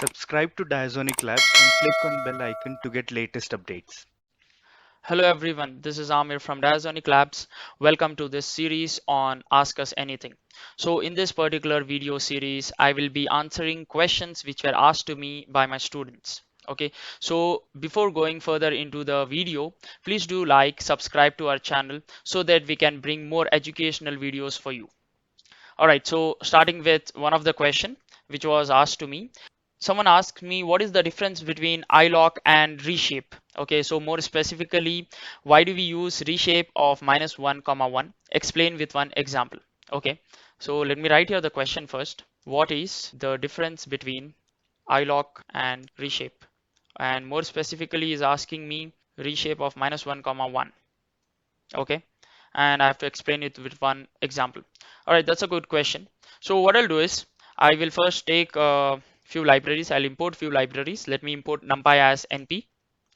Subscribe to Diazonic Labs and click on bell icon to get latest updates. Hello everyone, this is Amir from Diazonic Labs. Welcome to this series on Ask Us Anything. So in this particular video series, I will be answering questions which were asked to me by my students. Okay, so before going further into the video, please do like, subscribe to our channel so that we can bring more educational videos for you. Alright, so starting with one of the question which was asked to me. Someone asked me what is the difference between iloc and reshape. Okay, so more specifically, why do we use reshape of -1 comma 1? Explain with one example. Okay, so let me write here the question first. What is the difference between iloc and reshape? And more specifically is asking me reshape of -1 comma 1. Okay, and I have to explain it with one example. All right, that's a good question. So what I'll do is I will first take a few libraries. I'll import few libraries. Let me import numpy as np.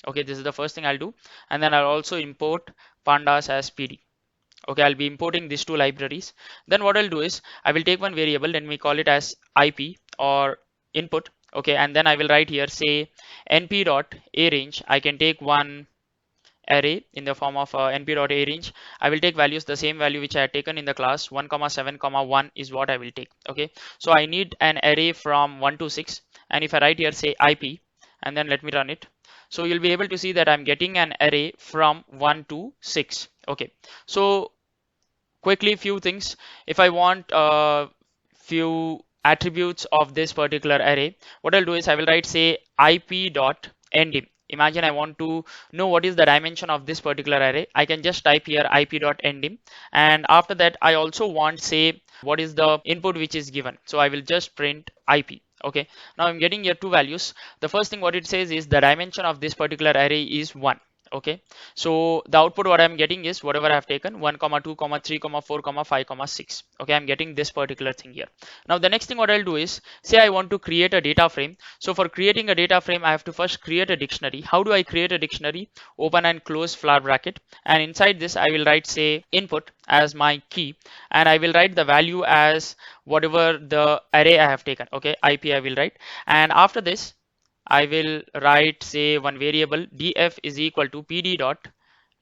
Okay, this is the first thing I'll do, and then I'll also import pandas as pd. Okay, I'll be importing these two libraries. Then what I'll do is I will take one variable, let me call it as ip or input. Okay, and then I will write here say np dot a range. I can take one array in the form of np.arange. I will take values, the same value which I had taken in the class 1 comma 7 comma 1 is what I will take. Okay, so I need an array from 1 to 6, and if I write here say ip and then let me run it, so you'll be able to see that I'm getting an array from 1 to 6. Okay, so quickly few things. If I want few attributes of this particular array, what I'll do is I will write say ip dot endim. Imagine I want to know what is the dimension of this particular array. I can just type here ip dot endim, and after that I also want say what is the input which is given. So I will just print ip. Okay, now I'm getting here two values. The first thing what it says is the dimension of this particular array is 1. Okay, so the output what I'm getting is whatever I have taken 1 comma 2 comma 3 comma 4 comma 5 comma 6. Okay, I'm getting this particular thing here. Now the next thing what I'll do is say I want to create a data frame. So for creating a data frame I have to first create a dictionary. How do I create a dictionary? Open and close flower bracket, and inside this I will write say input as my key, and I will write the value as whatever the array I have taken. Okay, ip I will write, and after this I will write say one variable df is equal to pd dot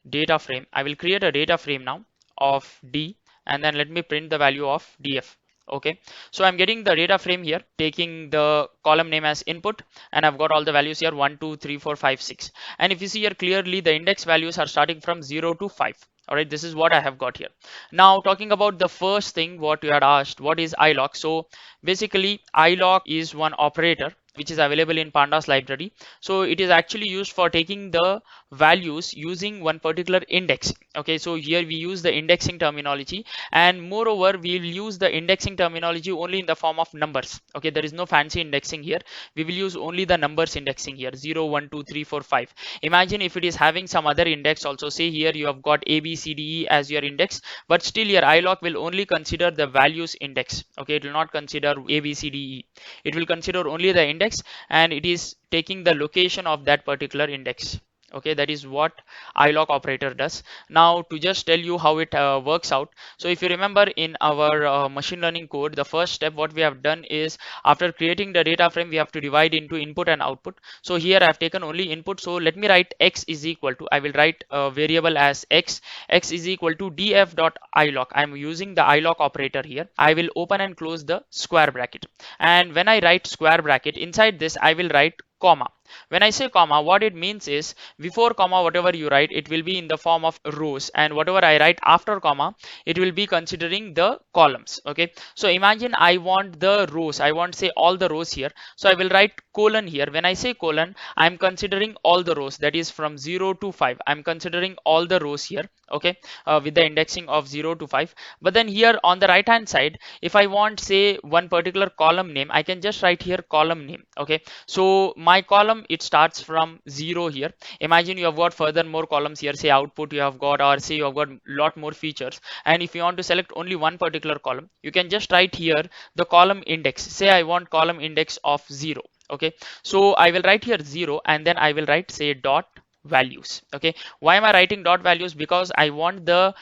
data frame. I will create a data frame now of d, and then let me print the value of df. Okay, so I'm getting the data frame here, taking the column name as input, and I've got all the values here 1 2 3 4 5 6, and if you see here clearly the index values are starting from 0 to 5. All right, this is what I have got here. Now talking about the first thing what you had asked, what is iloc? So basically iloc is one operator which is available in pandas library. So it is actually used for taking the values using one particular index. Okay, so here we use the indexing terminology, and moreover we will use the indexing terminology only in the form of numbers. Okay, there is no fancy indexing here. We will use only the numbers indexing here 0 1 2 3 4 5. Imagine if it is having some other index also. Say here you have got a b c d e as your index, but still your iloc will only consider the values index. Okay, it will not consider a b c d e. It will consider only the index, and it is taking the location of that particular index. Okay, that is what iloc operator does. Now to just tell you how it works out, so if you remember in our machine learning code, the first step what we have done is after creating the data frame we have to divide into input and output. So here I have taken only input, so let me write x is equal to, I will write a variable as x is equal to df dot iloc. I am using the iloc operator here. I will open and close the square bracket, and when I write square bracket, inside this I will write comma. When I say comma, what it means is before comma whatever you write it will be in the form of rows, and whatever I write after comma it will be considering the columns. Okay, so imagine I want the rows, I want say all the rows here, so I will write colon here. When I say colon, I am considering all the rows, that is from 0 to 5. I am considering all the rows here. Okay, with the indexing of 0 to 5. But then here on the right hand side, if I want say one particular column name, I can just write here column name. Okay, so my column it starts from 0 here. Imagine you have got further more columns here, say output you have got, or say you have got lot more features, and if you want to select only one particular column, you can just write here the column index. Say I want column index of 0. Okay, so I will write here 0, and then I will write say dot values. Okay, why am I writing dot values? Because I want the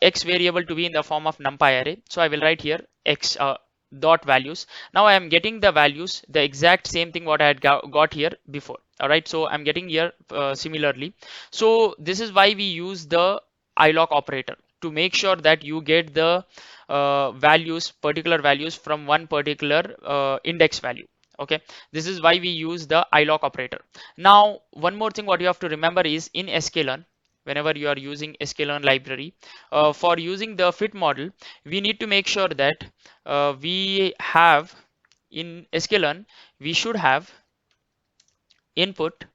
x variable to be in the form of numpy array, so I will write here x dot values. Now I am getting the values, the exact same thing what I had got here before. All right, so I'm getting here similarly. So this is why we use the iloc operator to make sure that you get the values, particular values from one particular index value. Okay, this is why we use the iloc operator. Now one more thing what you have to remember is in sklearn, whenever you are using sklearn library, for using the fit model, we need to make sure that we have in sklearn, we should have input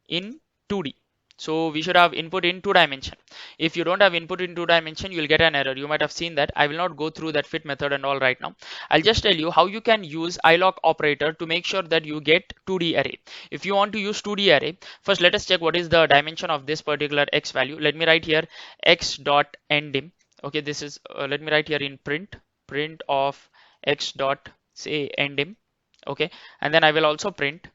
in 2D. So we should have input in 2 dimension. If you don't have input in 2 dimension, you'll get an error. You might have seen that. I will not go through that fit method and all right now. I'll just tell you how you can use iloc operator to make sure that you get 2D array. If you want to use 2D array, first let us check what is the dimension of this particular x value. Let me write here x dot endim. Okay, this is let me write here in print of x dot say endim. Okay, and then I will also print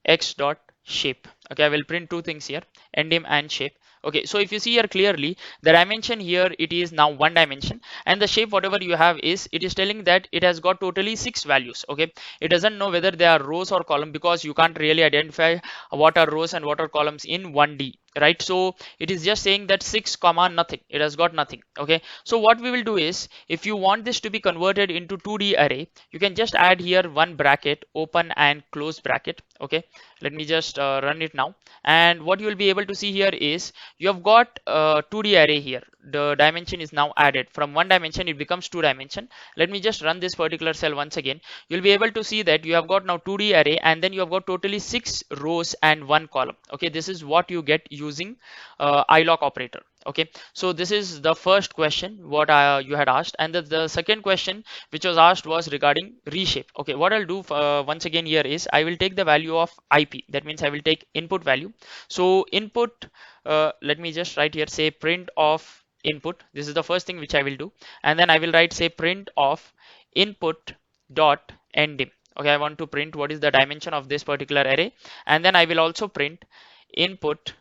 x dot shape. Okay, I will print two things here, endim and shape. Okay, so if you see here clearly, the dimension here, it is now 1 dimension, and the shape whatever you have is, it is telling that it has got totally 6 values. Okay, it doesn't know whether they are rows or column, because you can't really identify what are rows and what are columns in 1D, right? So it is just saying that 6 comma nothing, it has got nothing. Okay, so what we will do is, if you want this to be converted into 2D array, you can just add here one bracket, open and close bracket. Okay, let me just run it now, and what you will be able to see here is you have got 2D array here. The dimension is now added from 1 dimension, it becomes 2 dimension. Let me just run this particular cell once again. You'll be able to see that you have got now 2D array, and then you have got totally 6 rows and 1 column. Okay, this is what you get using iloc operator. Okay, so this is the first question what you had asked, and the second question which was asked was regarding reshape. Okay, what I'll do once again here is, I will take the value of ip, that means I will take input value. So input, let me just write here say print of input. This is the first thing which I will do, and then I will write say print of input dot endim. Okay, I want to print what is the dimension of this particular array, and then I will also print input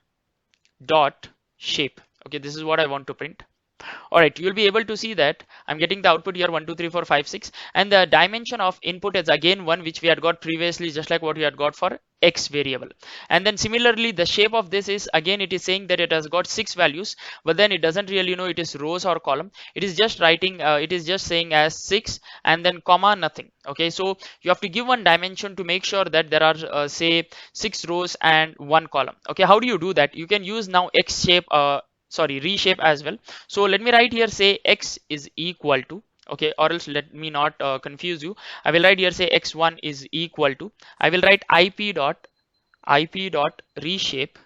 dot shape. Okay, this is what I want to print. All right, you'll be able to see that I'm getting the output here 1 2 3 4 5 6, and the dimension of input is again one which we had got previously, just like what we had got for x variable. And then similarly the shape of this is, again it is saying that it has got 6 values, but then it doesn't really know it is rows or column. It is just writing it is just saying as 6 and then comma nothing. Okay, so you have to give one dimension to make sure that there are say 6 rows and 1 column. Okay, how do you do that? You can use now x shape reshape as well. So let me write here say x is equal to, okay, or else let me not confuse you, I will write here say x1 is equal to, I will write ip dot reshape,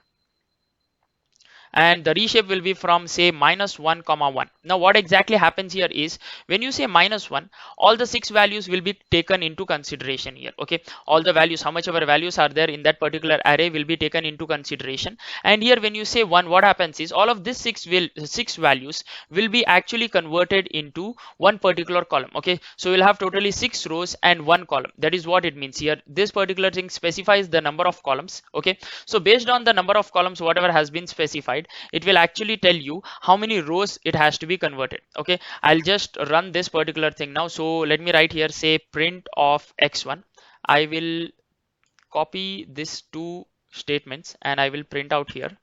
and the reshape will be from say -1 comma 1. Now what exactly happens here is, when you say -1, all the 6 values will be taken into consideration here. Okay, all the values, how much ever values are there in that particular array will be taken into consideration. And here when you say 1, what happens is all of these 6 values will be actually converted into one particular column. Okay, so we'll have totally 6 rows and 1 column. That is what it means here. This particular thing specifies the number of columns. Okay, so based on the number of columns whatever has been specified, it will actually tell you how many rows it has to be converted. Okay, I'll just run this particular thing now. So let me write here say print of x1. I will copy these two statements and I will print out here.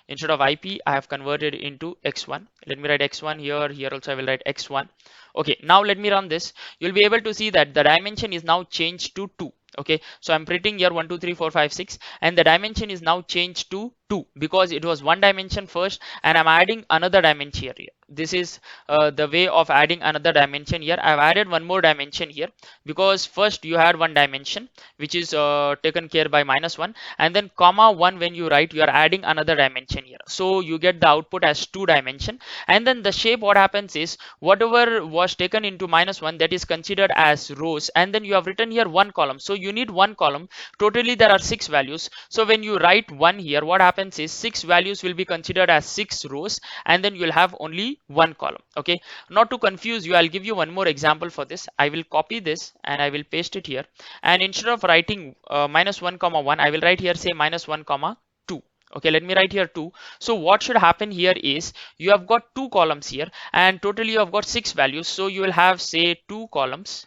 Instead of ip, I have converted into x1. Let me write x1 here. Here also I will write x1. Okay, now let me run this. You'll be able to see that the dimension is now changed to 2. Okay, so I'm printing here 1 2 3 4 5 6, and the dimension is now changed to 2 because it was 1 dimension first, and I'm adding another dimension here. This is the way of adding another dimension here. I've added one more dimension here because first you had 1 dimension which is taken care by -1, and then comma 1 when you write, you are adding another dimension here, so you get the output as 2 dimension. And then the shape, what happens is whatever was taken into -1, that is considered as rows, and then you have written here 1 column, so you need 1 column. Totally there are 6 values, so when you write 1 here, what happens is 6 values will be considered as 6 rows, and then you'll have only 1 column. Okay, not to confuse you, I'll give you one more example for this. I will copy this and I will paste it here, and instead of writing -1 comma 1, I will write here say -1 comma 2. Okay, let me write here 2. So what should happen here is you have got two columns here and totally you have got six values. So you will have say two columns.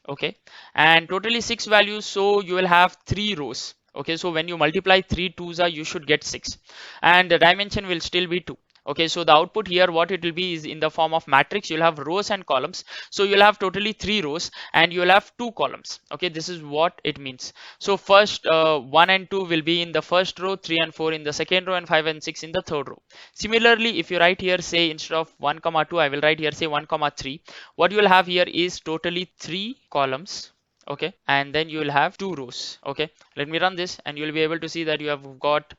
Okay, and totally six values. So you will have three rows. Okay, so when you multiply three twos are you should get six, and the dimension will still be 2. Okay, so the output here what it will be is in the form of matrix. You'll have rows and columns, so you'll have totally three rows and you'll have two columns. Okay, this is what it means. So first 1 and 2 will be in the first row, 3 and 4 in the second row, and 5 and 6 in the third row. Similarly, if you write here say instead of 1 comma 2, I will write here say 1 comma 3. What you will have here is totally three columns. Okay, and then you will have two rows. Okay, let me run this and you will be able to see that you have got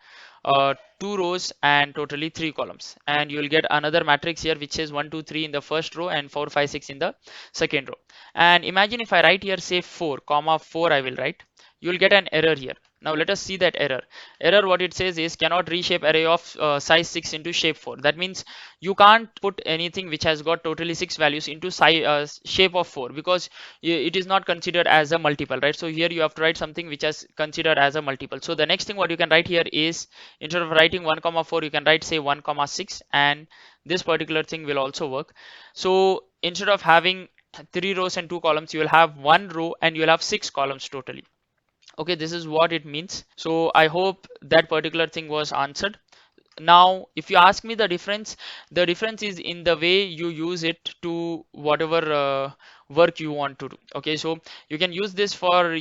two rows and totally three columns, and you will get another matrix here which says 1 2 3 in the first row and 4 5 6 in the second row. And imagine if I write here say 4 comma 4, I will write, you will get an error here. Now let us see that error. What it says is cannot reshape array of size 6 into shape 4. That means you can't put anything which has got totally 6 values into shape of 4, because it is not considered as a multiple, right? So here you have to write something which is considered as a multiple. So the next thing what you can write here is instead of writing 1 comma 4, you can write say 1 comma 6, and this particular thing will also work. So instead of having three rows and two columns, you will have one row and you will have six columns totally. Okay, this is what it means. So I hope that particular thing was answered. Now if you ask me the difference is in the way you use it to whatever work you want to do. Okay, so you can use this for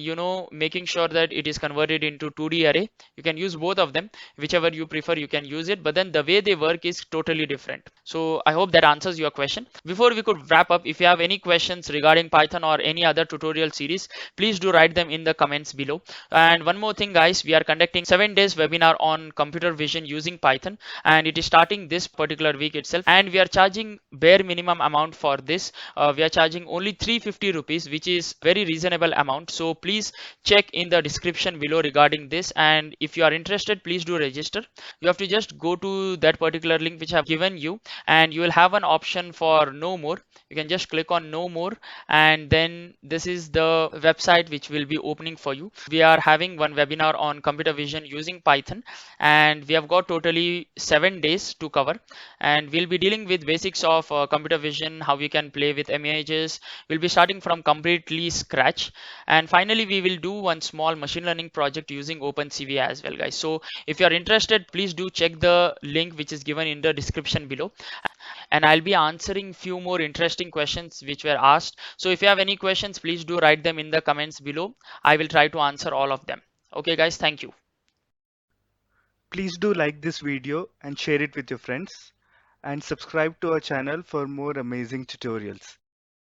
making sure that it is converted into 2D array. You can use both of them, whichever you prefer you can use it, but then the way they work is totally different. So I hope that answers your question. Before we could wrap up, if you have any questions regarding Python or any other tutorial series, please do write them in the comments below. And one more thing guys, we are conducting 7 days webinar on computer vision using Python, and it is starting this particular week itself, and we are charging bare minimum amount for this. We are charging only 350 rupees, which is very reasonable amount. So please check in the description below regarding this, and if you are interested, please do register. You have to just go to that particular link which I have given you, and you will have an option for know more. You can just click on know more, and then this is the website which will be opening for you. We are having one webinar on computer vision using Python, and we have got totally 7 days to cover, and we'll be dealing with basics of computer vision, how you can play with images. We'll be starting from completely scratch, and finally we will do one small machine learning project using OpenCV as well guys. So if you are interested, please do check the link which is given in the description below, and I'll be answering few more interesting questions which were asked. So if you have any questions, please do write them in the comments below. I will try to answer all of them. Okay guys, thank you. Please do like this video and share it with your friends, and subscribe to our channel for more amazing tutorials.